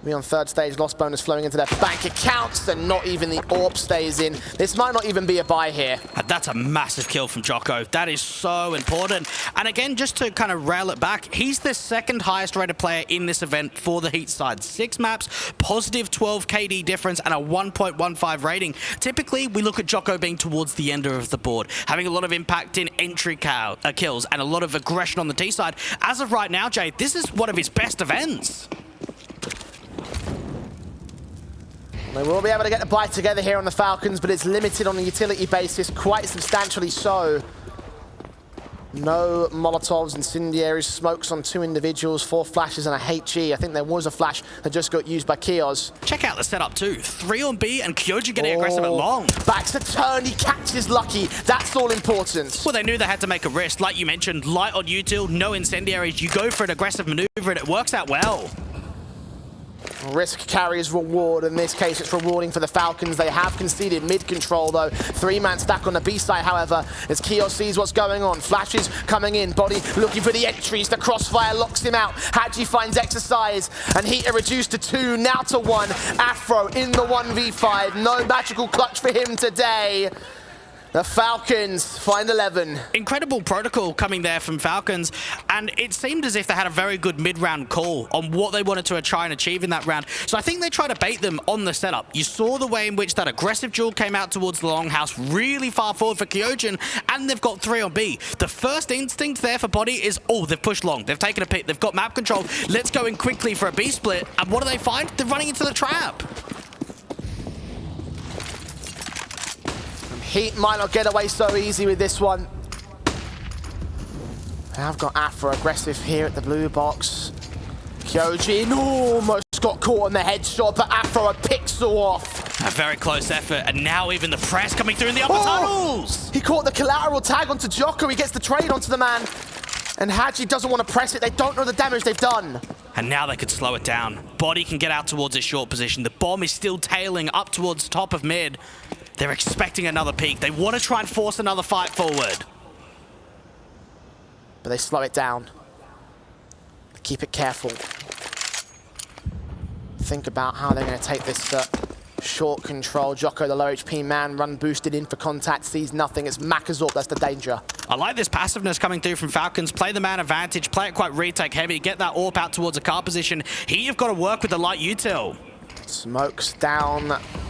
Me on third stage, lost bonus flowing into their bank accounts, and not even the AWP stays in. This might not even be a buy here. That's a massive kill from Djoko. That is so important. And again, just to kind of rail it back, he's the second highest rated player in this event for the HEET side. 6 maps, positive 12 KD difference, and a 1.15 rating. Typically, we look at Djoko being towards the end of the board, having a lot of impact in entry kills and a lot of aggression on the T side. As of right now, Jay, this is one of his best events. They will be able to get the buy together here on the Falcons, but it's limited on a utility basis, quite substantially so. No Molotovs, incendiaries, smokes on 2 individuals, 4 flashes and a hAdji. I think there was a flash that just got used by Kyojin. Check out the setup too. 3 on B and Kyojin getting aggressive at long. Backs to turn, he catches Lucky. That's all important. Well, they knew they had to make a risk. Like you mentioned, light on util, no incendiaries. You go for an aggressive maneuver and it works out well. Risk carries reward. In this case, it's rewarding for the Falcons. They have conceded mid-control, though. 3-man stack on the B side, however, as Kyojin sees what's going on. Flashes coming in. bodyy looking for the entries. The crossfire locks him out. hAdji finds exercise, and HEET are reduced to 2, now to 1. Afro in the 1v5. No magical clutch for him today. The Falcons find 11. Incredible protocol coming there from Falcons, and it seemed as if they had a very good mid-round call on what they wanted to try and achieve in that round. So I think they tried to bait them on the setup. You saw the way in which that aggressive duel came out towards the longhouse, really far forward for Kyojin, and they've got 3 on B. The first instinct there for bodyy is, oh, they've pushed long. They've taken a pick. They've got map control. Let's go in quickly for a B split. And what do they find? They're running into the trap. HEET might not get away so easy with this one. They have got Afro aggressive here at the blue box. Kyojin almost got caught on the headshot, but Afro a pixel off. A very close effort, and now even the press coming through in the upper tunnels. He caught the collateral tag onto Djoko. He gets the trade onto the man. And hAdji doesn't want to press it. They don't know the damage they've done. And now they could slow it down. bodyy can get out towards his short position. The bomb is still tailing up towards top of mid. They're expecting another peak. They want to try and force another fight forward. But they slow it down. They keep it careful. Think about how they're going to take this short control. Djoko, the low HP man, run boosted in for contact, sees nothing. It's Makazorp, that's the danger. I like this passiveness coming through from Falcons. Play the man advantage, play it quite retake heavy, get that AWP out towards a car position. Here you've got to work with the light util. Smokes down,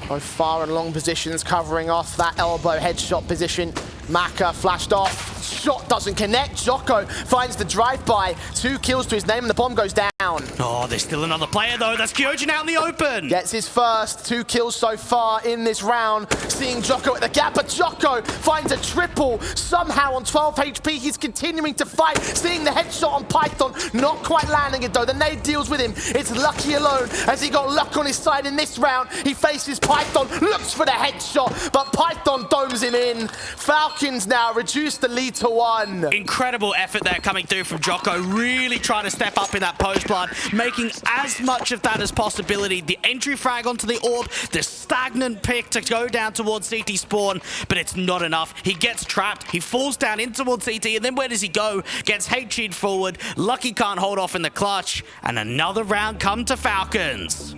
both far and long positions, covering off that elbow headshot position. Maka flashed off, shot doesn't connect. Djoko finds the drive-by, 2 kills to his name, and the bomb goes down. Oh, there's still another player though. That's Kyojin out in the open. Gets his first, 2 kills so far in this round. Seeing Djoko at the gap, but Djoko finds a triple. Somehow on 12 HP, he's continuing to fight. Seeing the headshot on Python, not quite landing it though. The nade deals with him. It's Lucky alone as he got luck on his side in this round. He faces Python, looks for the headshot, but Python domes him in. Falcons now reduce the lead to 1. Incredible effort there coming through from Djoko, really trying to step up in that post blood, making as much of that as possibility. The entry frag onto the AWP, the stagnant pick to go down towards CT spawn, but it's not enough. He gets trapped, he falls down in towards CT, and then where does he go? Gets hAdji'd forward, Lucky can't hold off in the clutch, and another round come to Falcons.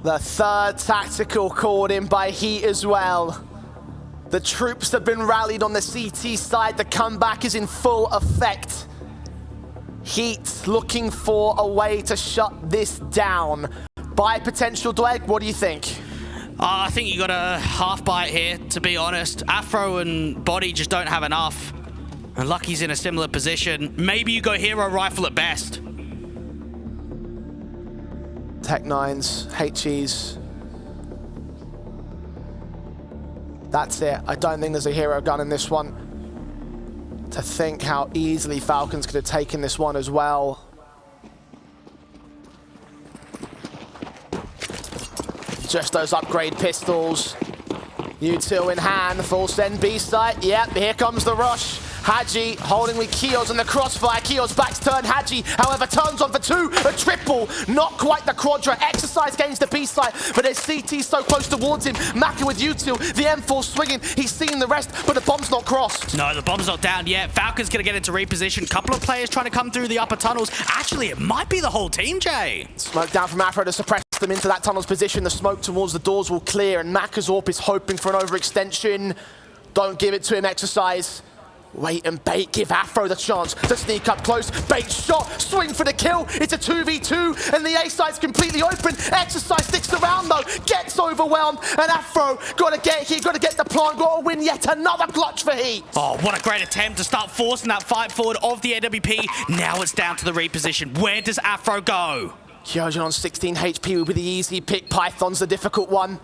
The 3rd tactical called in by HEET as well. The troops have been rallied on the CT side. The comeback is in full effect. HEET looking for a way to shut this down. Buy potential, Dweg, what do you think? I think you got a half bite here, to be honest. Afro and bodyy just don't have enough. And Lucky's in a similar position. Maybe you go hero rifle at best. Tech-9s, hAdjis. That's it. I don't think there's a hero gun in this one. To think how easily Falcons could have taken this one as well. Just those upgrade pistols. Util in hand, full send B site. Yep, here comes the rush. hAdji holding with Kyojin in the crossfire. Kyojin's back's turned. hAdji, however, turns on for 2. A triple. Not quite the quadra. Exercise gains the B site, but there's CT so close towards him. Maka with Util. The M4 swinging. He's seen the rest, but the bomb's not crossed. No, the bomb's not down yet. Falcons going to get into reposition. Couple of players trying to come through the upper tunnels. Actually, it might be the whole team, Jay. Smoke down from Afro to suppress them into that tunnel's position. The smoke towards the doors will clear, and Makazorp is hoping for an overextension. Don't give it to him, Exercise. Wait and bait, give Afro the chance to sneak up close. Bait shot, swing for the kill. It's a 2v2, and the A side's completely open. Exercise sticks around though, gets overwhelmed, and Afro gotta get here, gotta get the plant, gotta win yet another clutch for HEET. Oh, what a great attempt to start forcing that fight forward of the AWP. Now it's down to the reposition. Where does Afro go? Kyojin on 16 HP will be the easy pick. Python's the difficult one.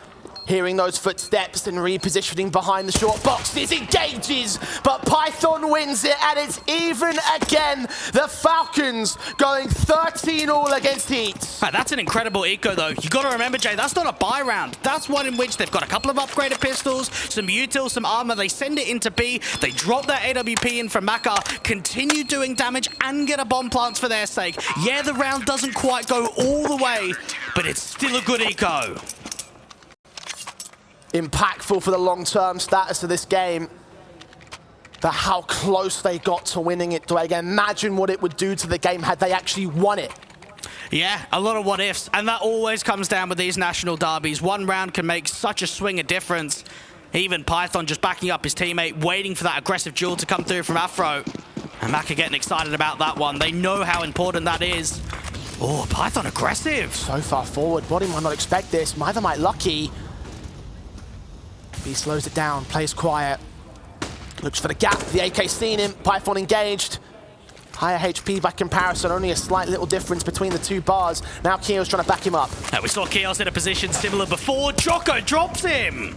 Hearing those footsteps and repositioning behind the short boxes, engages, but Python wins it, and it's even again. The Falcons going 13-all against HEET. That's an incredible eco, though. You got to remember, Jay, that's not a buy round. That's one in which they've got a couple of upgraded pistols, some util, some armor. They send it into B. They drop that AWP in from Maka, continue doing damage, and get a bomb plants for their sake. Yeah, the round doesn't quite go all the way, but it's still a good eco. Impactful for the long-term status of this game. But how close they got to winning it, Dwayne. Imagine what it would do to the game had they actually won it. Yeah, a lot of what-ifs, and that always comes down with these national derbies. One round can make such a swing of difference. Even Python just backing up his teammate, waiting for that aggressive duel to come through from Afro. And Maka getting excited about that one. They know how important that is. Oh, Python aggressive. So far forward, bodyy might not expect this. Neither might Lucky. He slows it down, plays quiet. Looks for the gap, the AK seen him, Python engaged. Higher HP by comparison, only a slight little difference between the two bars. Now Kio's trying to back him up. We saw Kios in a position similar before. Djoko drops him.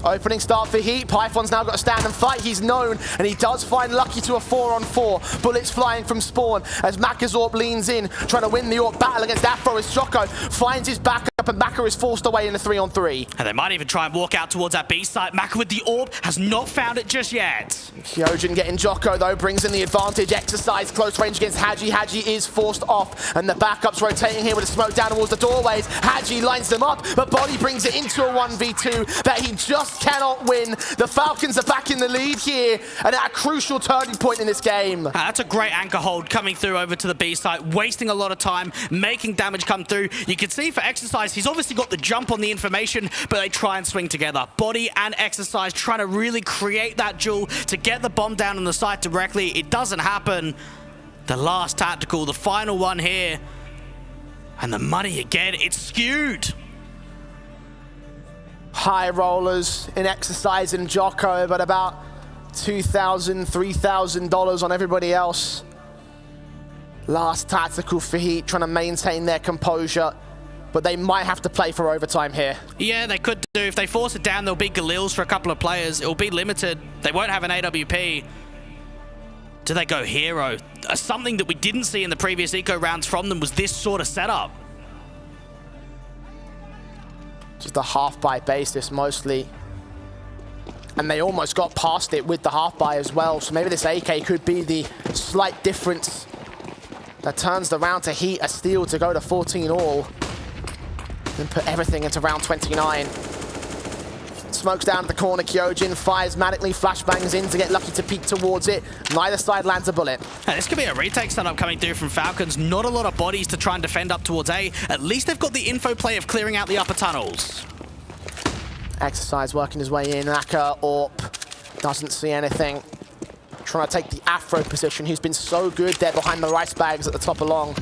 Opening start for HEET. Python's now got to stand and fight. He's known, and he does find Lucky to a 4-on-4. Bullets flying from spawn as Makazorp leans in, trying to win the AWP battle against Afro as Djoko finds his backup, and Maka is forced away in the 3-on-3. And they might even try and walk out towards that B site. Maka with the AWP has not found it just yet. Kyojin getting Djoko though, brings in the advantage. Exercise close range against hAdji. hAdji is forced off, and the backup's rotating here with a smoke down towards the doorways. hAdji lines them up, but bodyy brings it into a 1v2 that he just cannot win. The Falcons are back in the lead here, and at a crucial turning point in this game. That's a great anchor hold coming through over to the B site, wasting a lot of time, making damage come through. You can see for Exercise, he's obviously got the jump on the information, but they try and swing together. Bodyy and Exercise trying to really create that duel to get the bomb down on the site directly. It doesn't happen. The last tactical, the final one here. And the money again, it's skewed. High rollers in Exercise and Djoko, but about $2,000, $3,000 on everybody else. Last tactical for HEET, trying to maintain their composure, but they might have to play for overtime here. Yeah, they could do. If they force it down, there'll be Galils for a couple of players. It'll be limited. They won't have an AWP. Do they go hero? Something that we didn't see in the previous eco rounds from them was this sort of setup. Just a half-buy basis mostly. And they almost got past it with the half-buy as well, so maybe this AK could be the slight difference that turns the round to HEET a steal to go to 14-all. Then put everything into round 29. Smokes down to the corner, Kyojin fires manically, flashbangs in to get Lucky to peek towards it. Neither side lands a bullet. This could be a retake setup coming through from Falcons. Not a lot of bodies to try and defend up towards A. At least they've got the info play of clearing out the upper tunnels. Exercise working his way in. Naka, AWP, doesn't see anything. Trying to take the Afro position, who's been so good there behind the rice bags at the top along.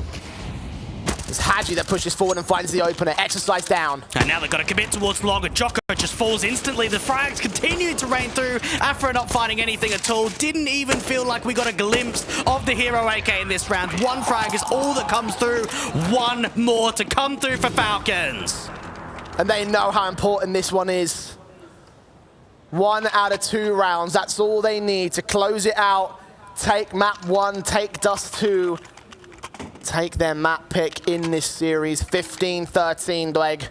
It's hAdji that pushes forward and finds the opener. Exercise down. And now they've got to commit towards Logger. Djoko just falls instantly. The frags continue to rain through. Afro not finding anything at all. Didn't even feel like we got a glimpse of the hero AK in this round. One frag is all that comes through. One more to come through for Falcons. And they know how important this one is. 1 out of 2 rounds. That's all they need to close it out. Take map 1, take Dust2. Take their map pick in this series, 15-13, Dweg.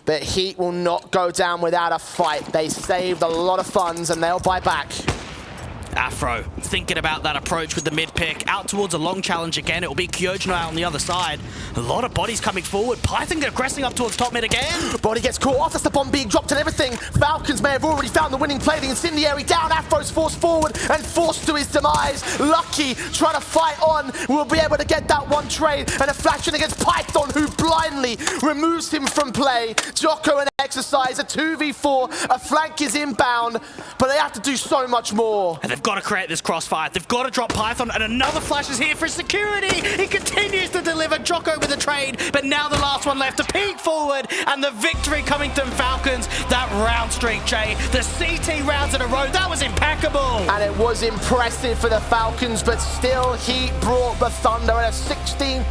But HEET will not go down without a fight. They saved a lot of funds, and they'll buy back. Afro thinking about that approach with the mid pick. Out towards a long challenge again. It will be Kyojin out on the other side. A lot of bodies coming forward. Python aggressing up towards top mid again. Body gets caught off. That's the bomb being dropped and everything. Falcons may have already found the winning play. The incendiary down. Afro's forced forward and forced to his demise. Lucky trying to fight on. Will be able to get that one trade. And a flash in against Python, who blindly removes him from play. Djoko and Exercise, a 2v4. A flank is inbound, but they have to do so much more. And they've got to create this crossfire. They've got to drop Python, and another flash is here for security. He continues to deliver. Djoko with a trade, but now the last one left to peek forward, and the victory coming to Falcons. That round streak, Jay. The CT rounds in a row, that was impeccable. And it was impressive for the Falcons, but still Heat brought the Thunder at a 16-13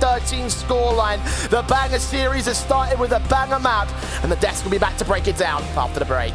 scoreline. The banger series has started with a banger map, and the desk will be back to break it down after the break.